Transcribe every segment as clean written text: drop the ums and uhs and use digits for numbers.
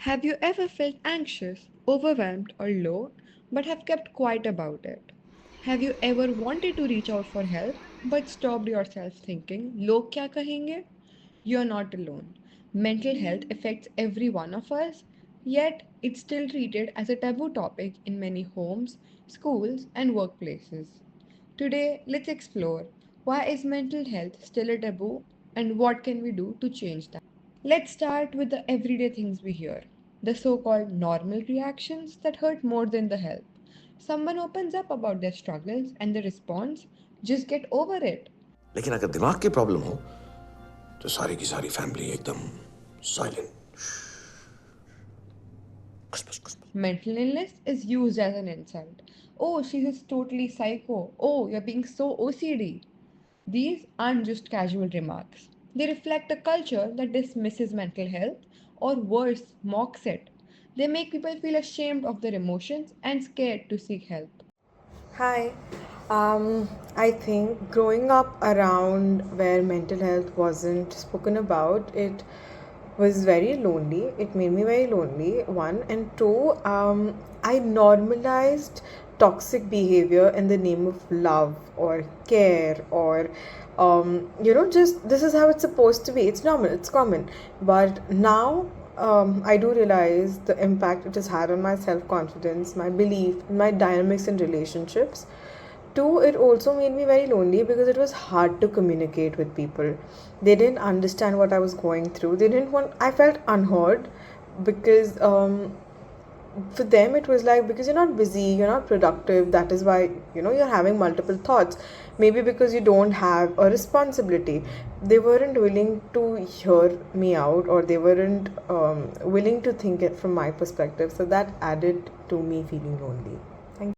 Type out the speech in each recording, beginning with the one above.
Have you ever felt anxious, overwhelmed, or low, but have kept quiet about it? Have you ever wanted to reach out for help, but stopped yourself thinking, log kya kahenge? You're not alone. Mental health affects every one of us, yet it's still treated as a taboo topic in many homes, schools, and workplaces. Today, let's explore why is mental health still a taboo and what can we do to change that. Let's start with the everyday things we hear, the so called normal reactions that hurt more than the help. Someone opens up about their struggles and the response, just get over it. लेकिन अगर दिमाग की problem हो तो सारी की सारी family एकदम silent. Mental illness is used as an insult. Oh, she's totally psycho. Oh, you're being so OCD. These aren't just casual remarks. They reflect a culture that dismisses mental health or worse, mocks it. They make people feel ashamed of their emotions and scared to seek help. Hi. I think growing up around where mental health wasn't spoken about, it was very lonely. It made me very lonely, one. And two, I normalized toxic behavior in the name of love or care or, just this is how it's supposed to be. It's normal, it's common. But now, I do realize the impact it has had on my self confidence, my belief, my dynamics in relationships. Two, it also made me very lonely because it was hard to communicate with people. They didn't understand what I was going through. They didn't want, I felt unheard because for them it was like, because you're not busy, you're not productive, that is why you're having multiple thoughts. Maybe because you don't have a responsibility. They weren't willing to hear me out, or they weren't willing to think it from my perspective, so that added to me feeling lonely. Thank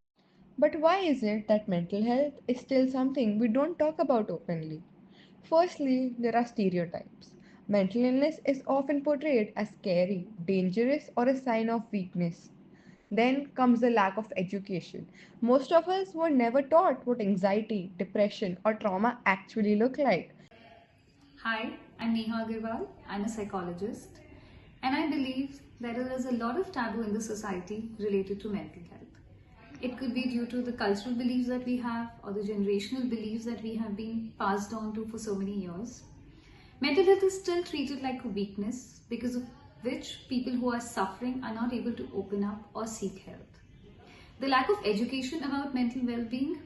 But why is it that mental health is still something we don't talk about openly? Firstly, there are stereotypes. Mental illness is often portrayed as scary, dangerous, or a sign of weakness. Then comes the lack of education. Most of us were never taught what anxiety, depression, or trauma actually look like. Hi, I'm Neha Agarwal. I'm a psychologist, and I believe that there is a lot of taboo in the society related to mental health. It could be due to the cultural beliefs that we have or the generational beliefs that we have been passed on to for so many years. Mental health is still treated like a weakness because of which people who are suffering are not able to open up or seek help. The lack of education about mental well-being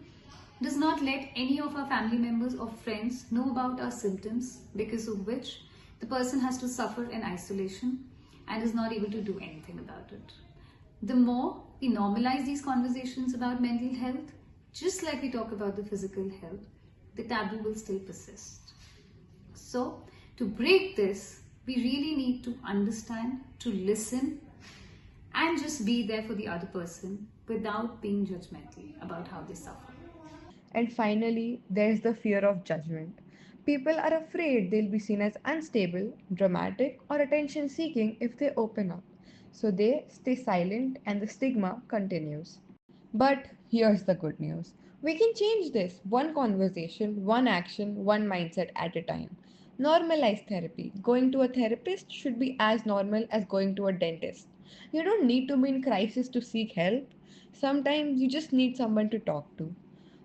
does not let any of our family members or friends know about our symptoms, because of which the person has to suffer in isolation and is not able to do anything about it. The more we normalize these conversations about mental health, just like we talk about the physical health, the taboo will still persist. So, to break this, we really need to understand, to listen, and just be there for the other person without being judgmental about how they suffer. And finally, there's the fear of judgment. People are afraid they'll be seen as unstable, dramatic, or attention seeking if they open up. So they stay silent and the stigma continues. But here's the good news, we can change this one conversation, one action, one mindset at a time. Normalize therapy. Going to a therapist should be as normal as going to a dentist. You don't need to be in crisis to seek help. Sometimes you just need someone to talk to.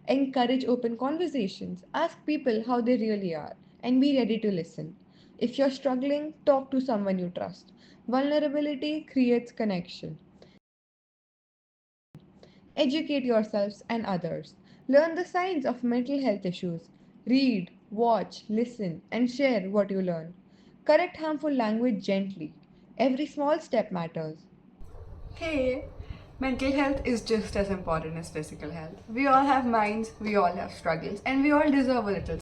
Encourage open conversations. Ask people how they really are and be ready to listen. If you're struggling, talk to someone you trust. Vulnerability creates connection. Educate yourselves and others. Learn the signs of mental health issues. Read, watch, listen, and share what you learn. Correct harmful language gently. Every small step matters. Hey, mental health is just as important as physical health. We all have minds, we all have struggles, and we all deserve a little